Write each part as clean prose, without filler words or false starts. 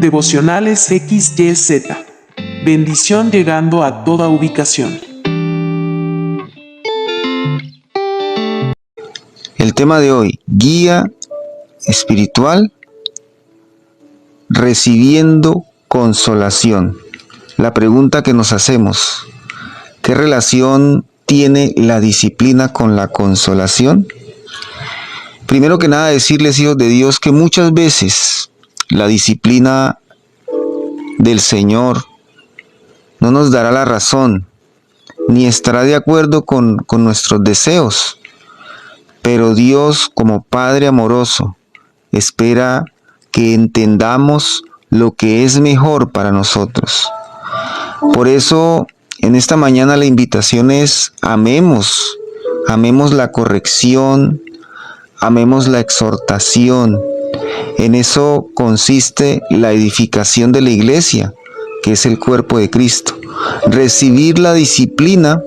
Devocionales XYZ. Bendición llegando a toda ubicación. El tema de hoy, guía espiritual, recibiendo consolación. La pregunta que nos hacemos, ¿qué relación tiene la disciplina con la consolación? Primero que nada, decirles, hijos de Dios, que muchas veces la disciplina del Señor no nos dará la razón, ni estará de acuerdo con nuestros deseos. Pero Dios, como Padre amoroso, espera que entendamos lo que es mejor para nosotros. Por eso, en esta mañana la invitación es amemos la corrección, amemos la exhortación. En eso consiste la edificación de la iglesia, que es el cuerpo de Cristo. Recibir la disciplina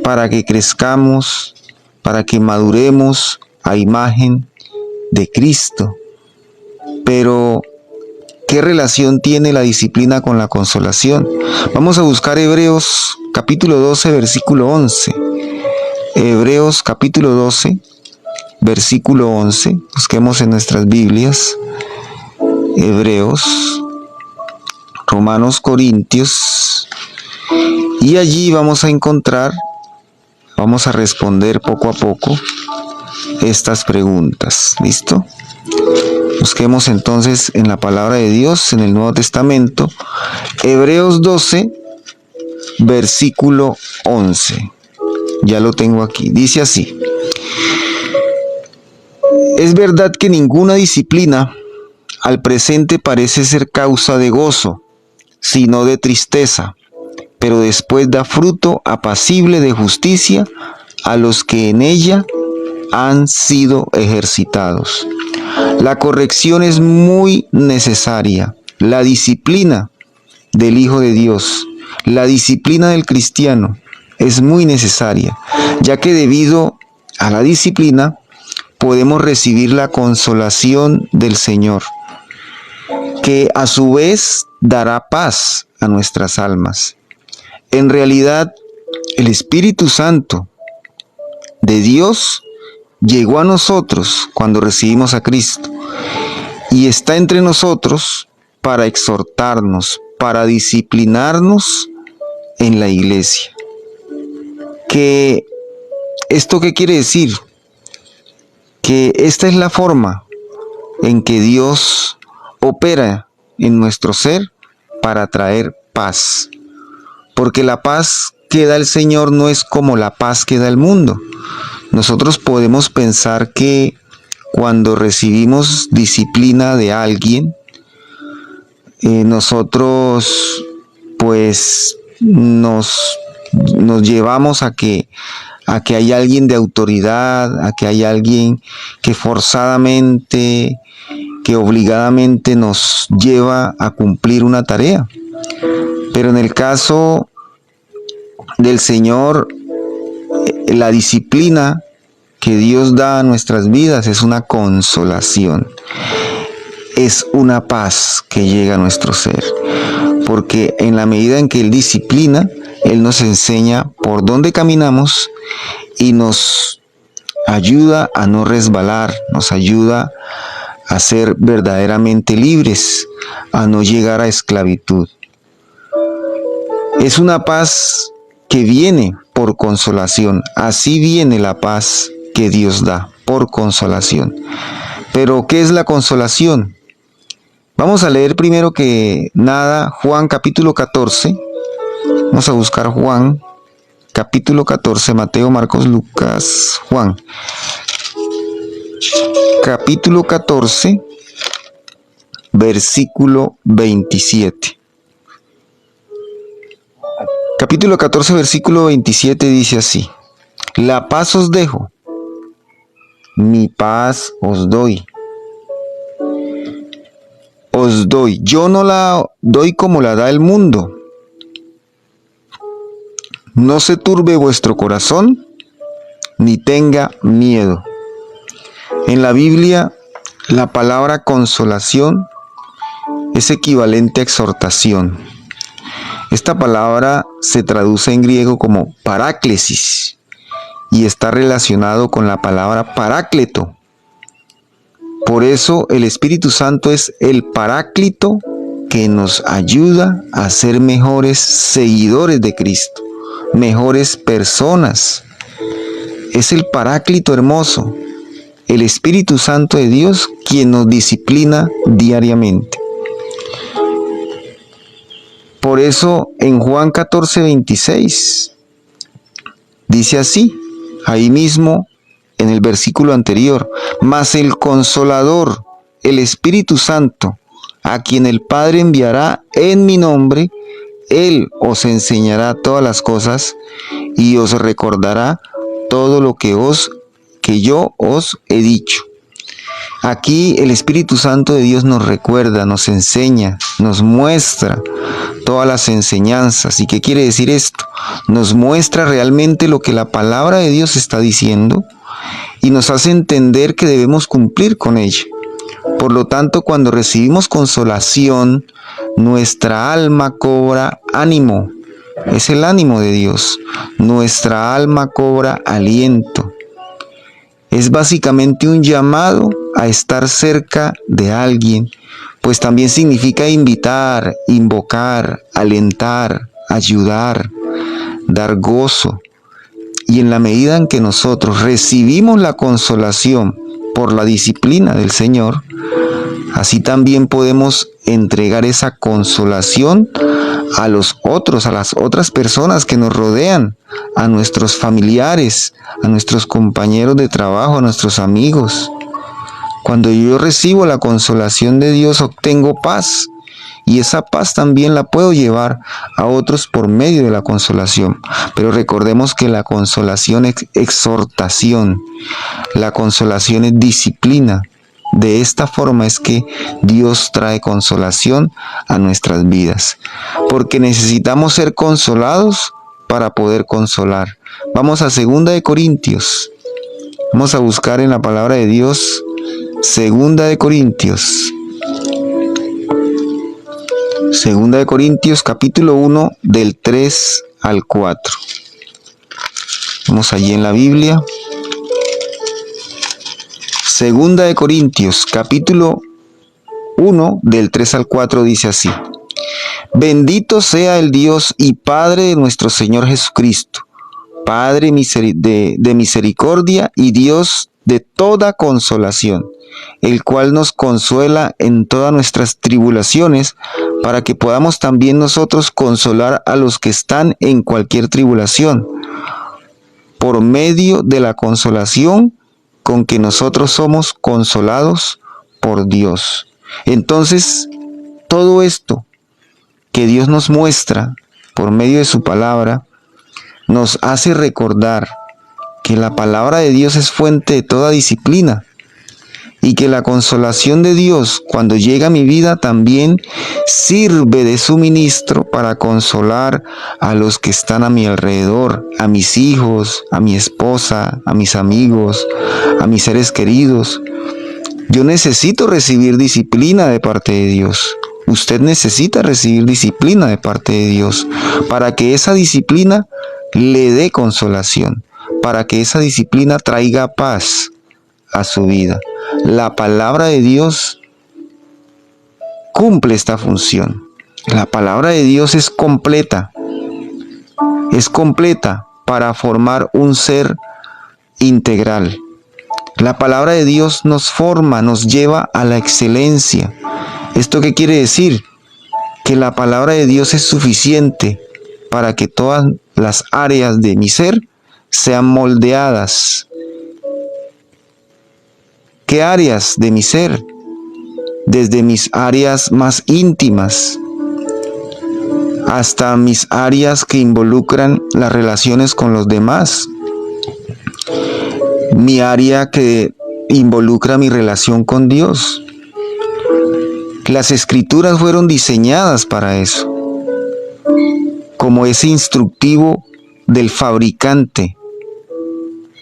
para que crezcamos, para que maduremos a imagen de Cristo. Pero, ¿qué relación tiene la disciplina con la consolación? Vamos a buscar Hebreos capítulo 12, versículo 11. Hebreos capítulo 12, versículo 11. Busquemos en nuestras Biblias. Hebreos, Romanos, Corintios. Y allí vamos a responder poco a poco estas preguntas. ¿Listo? Busquemos entonces en la palabra de Dios, en el Nuevo Testamento, Hebreos 12, versículo 11. Ya lo tengo aquí. Dice así: es verdad que ninguna disciplina al presente parece ser causa de gozo, sino de tristeza, pero después da fruto apacible de justicia a los que en ella han sido ejercitados. La corrección es muy necesaria. La disciplina del Hijo de Dios, la disciplina del cristiano es muy necesaria, ya que debido a la disciplina podemos recibir la consolación del Señor, que a su vez dará paz a nuestras almas. En realidad, el Espíritu Santo de Dios llegó a nosotros cuando recibimos a Cristo y está entre nosotros para exhortarnos, para disciplinarnos en la iglesia. ¿Esto qué quiere decir? Que esta es la forma en que Dios opera en nuestro ser para traer paz. Porque la paz que da el Señor no es como la paz que da el mundo. Nosotros podemos pensar que cuando recibimos disciplina de alguien, nosotros pues nos llevamos a que hay alguien de autoridad, a que hay alguien que forzadamente, que obligadamente nos lleva a cumplir una tarea. Pero en el caso del Señor, la disciplina que Dios da a nuestras vidas es una consolación, es una paz que llega a nuestro ser, porque en la medida en que Él disciplina, Él nos enseña por dónde caminamos y nos ayuda a no resbalar, nos ayuda a ser verdaderamente libres, a no llegar a esclavitud. Es una paz que viene por consolación. Así viene la paz que Dios da, por consolación. Pero, ¿qué es la consolación? Vamos a leer primero que nada Juan capítulo 14. Vamos a buscar Juan capítulo 14, Mateo, Marcos, Lucas, Juan. Capítulo 14, versículo 27. Capítulo 14, versículo 27 dice así: la paz os dejo, mi paz os doy. Yo no la doy como la da el mundo. No se turbe vuestro corazón, ni tenga miedo. En la Biblia, la palabra consolación es equivalente a exhortación. Esta palabra se traduce en griego como paráclesis y está relacionado con la palabra paráclito. Por eso el Espíritu Santo es el paráclito que nos ayuda a ser mejores seguidores de Cristo, mejores personas. Es el paráclito hermoso, el Espíritu Santo de Dios, quien nos disciplina diariamente. Por eso en Juan 14:26 dice así, ahí mismo en el versículo anterior: mas el Consolador, el Espíritu Santo, a quien el Padre enviará en mi nombre, Él os enseñará todas las cosas y os recordará todo lo que yo os he dicho. Aquí el Espíritu Santo de Dios nos recuerda, nos enseña, nos muestra todas las enseñanzas. ¿Y qué quiere decir esto? Nos muestra realmente lo que la palabra de Dios está diciendo y nos hace entender que debemos cumplir con ella. Por lo tanto, cuando recibimos consolación, nuestra alma cobra ánimo. Es el ánimo de Dios. Nuestra alma cobra aliento. Es básicamente un llamado a estar cerca de alguien, pues también significa invitar, invocar, alentar, ayudar, dar gozo. Y en la medida en que nosotros recibimos la consolación por la disciplina del Señor, así también podemos entregar esa consolación a los otros, a las otras personas que nos rodean, a nuestros familiares, a nuestros compañeros de trabajo, a nuestros amigos. Cuando yo recibo la consolación de Dios, obtengo paz. Y esa paz también la puedo llevar a otros por medio de la consolación. Pero recordemos que la consolación es exhortación. La consolación es disciplina. De esta forma es que Dios trae consolación a nuestras vidas. Porque necesitamos ser consolados para poder consolar. Vamos a 2 de Corintios. Vamos a buscar en la palabra de Dios 2 de Corintios. 2 de Corintios capítulo 1 del 3 al 4. Vamos allí en la Biblia. 2 de Corintios capítulo 1 del 3 al 4 dice así: bendito sea el Dios y Padre de nuestro Señor Jesucristo, Padre de misericordia y Dios de toda consolación, el cual nos consuela en todas nuestras tribulaciones, para que podamos también nosotros consolar a los que están en cualquier tribulación, por medio de la consolación con que nosotros somos consolados por Dios. Entonces, todo esto que Dios nos muestra por medio de su palabra, nos hace recordar que la palabra de Dios es fuente de toda disciplina y que la consolación de Dios cuando llega a mi vida también sirve de suministro para consolar a los que están a mi alrededor, a mis hijos, a mi esposa, a mis amigos, a mis seres queridos. Yo necesito recibir disciplina de parte de Dios. Usted necesita recibir disciplina de parte de Dios para que esa disciplina le dé consolación, para que esa disciplina traiga paz a su vida. La palabra de Dios cumple esta función. La palabra de Dios es completa para formar un ser integral. La palabra de Dios nos forma, nos lleva a la excelencia. ¿Esto qué quiere decir? Que la palabra de Dios es suficiente para que todas las áreas de mi ser sean moldeadas. ¿Qué áreas de mi ser? Desde mis áreas más íntimas hasta mis áreas que involucran las relaciones con los demás. Mi área que involucra mi relación con Dios. Las escrituras fueron diseñadas para eso, como ese instructivo del fabricante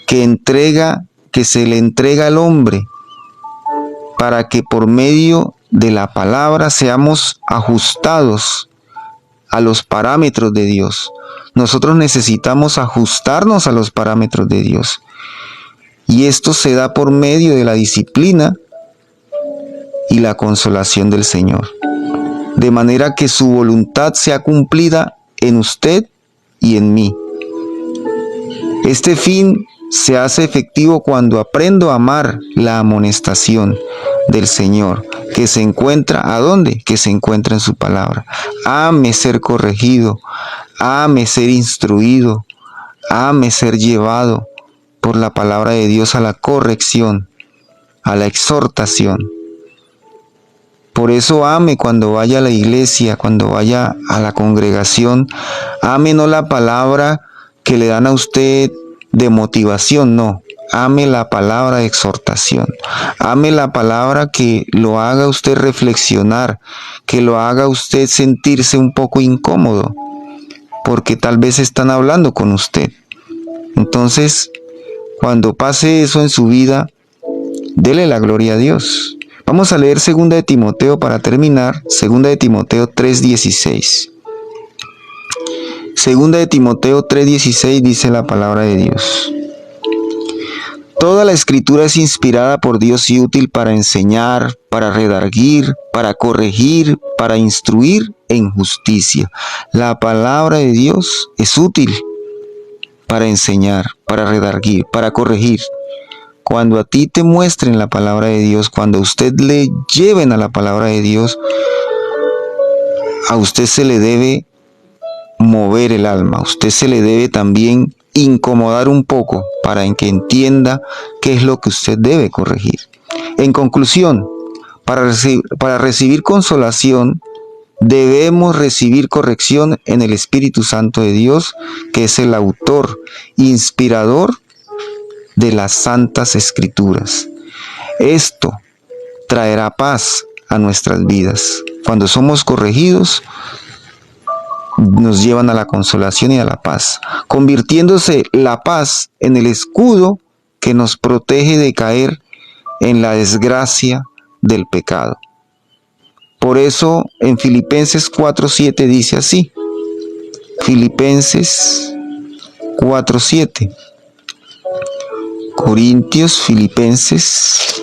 que se le entrega al hombre para que por medio de la palabra seamos ajustados a los parámetros de Dios. Nosotros necesitamos ajustarnos a los parámetros de Dios. Y esto se da por medio de la disciplina y la consolación del Señor. De manera que su voluntad sea cumplida en usted y en mí. Este fin se hace efectivo cuando aprendo a amar la amonestación del Señor, que se encuentra, ¿a dónde? Que se encuentra en su palabra. Ame ser corregido, ame ser instruido, ame ser llevado por la palabra de Dios a la corrección, a la exhortación. Por eso ame cuando vaya a la iglesia, cuando vaya a la congregación. Ame no la palabra que le dan a usted de motivación, no. Ame la palabra de exhortación. Ame la palabra que lo haga usted reflexionar, que lo haga usted sentirse un poco incómodo, porque tal vez están hablando con usted. Entonces, cuando pase eso en su vida, dele la gloria a Dios. Vamos a leer 2 de Timoteo para terminar, 2 de Timoteo 3:16. 2 de Timoteo 3:16 dice la palabra de Dios. Toda la escritura es inspirada por Dios y útil para enseñar, para redarguir, para corregir, para instruir en justicia. La palabra de Dios es útil para enseñar, para redarguir, para corregir. Cuando a ti te muestren la palabra de Dios, cuando a usted le lleven a la palabra de Dios, a usted se le debe mover el alma, a usted se le debe también incomodar un poco para que entienda qué es lo que usted debe corregir. En conclusión, para recibir consolación, debemos recibir corrección en el Espíritu Santo de Dios, que es el autor, inspirador de las Santas Escrituras. Esto traerá paz a nuestras vidas. Cuando somos corregidos, nos llevan a la consolación y a la paz, convirtiéndose la paz en el escudo que nos protege de caer en la desgracia del pecado. Por eso en Filipenses 4:7 dice así, Filipenses 4:7, Filipenses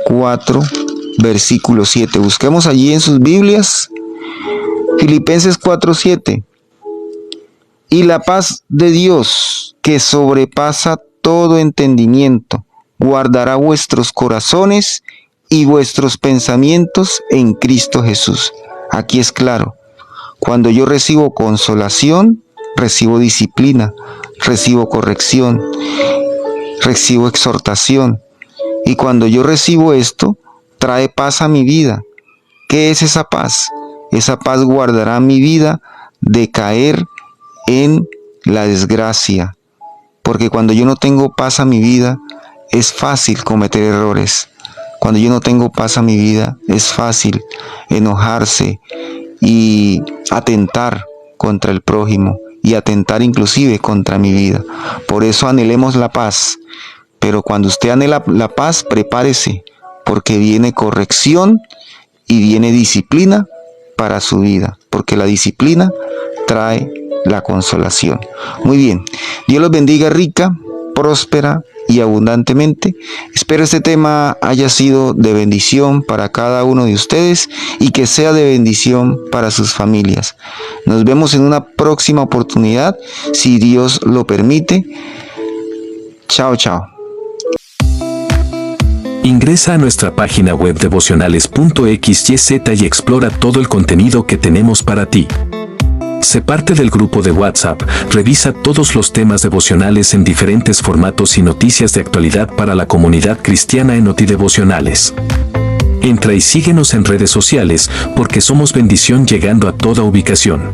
4, versículo 7. Busquemos allí en sus Biblias, Filipenses 4:7. Y la paz de Dios, que sobrepasa todo entendimiento, guardará vuestros corazones y vuestros pensamientos en Cristo Jesús. Aquí es claro, cuando yo recibo consolación, recibo disciplina, recibo corrección, recibo exhortación. Y cuando yo recibo esto, trae paz a mi vida. ¿Qué es esa paz? Esa paz guardará mi vida de caer en la desgracia. Porque cuando yo no tengo paz a mi vida, es fácil cometer errores. Cuando yo no tengo paz a mi vida, es fácil enojarse y atentar contra el prójimo y atentar inclusive contra mi vida. Por eso anhelemos la paz. Pero cuando usted anhela la paz, prepárese, porque viene corrección y viene disciplina para su vida, porque la disciplina trae la consolación. Muy bien, Dios los bendiga rica, próspera y abundantemente. Espero este tema haya sido de bendición para cada uno de ustedes y que sea de bendición para sus familias. Nos vemos en una próxima oportunidad, si Dios lo permite. Chao, chao. Ingresa a nuestra página web devocionales.xyz y explora todo el contenido que tenemos para ti. Sé parte del grupo de WhatsApp, revisa todos los temas devocionales en diferentes formatos y noticias de actualidad para la comunidad cristiana en OTI Devocionales. Entra y síguenos en redes sociales porque somos bendición llegando a toda ubicación.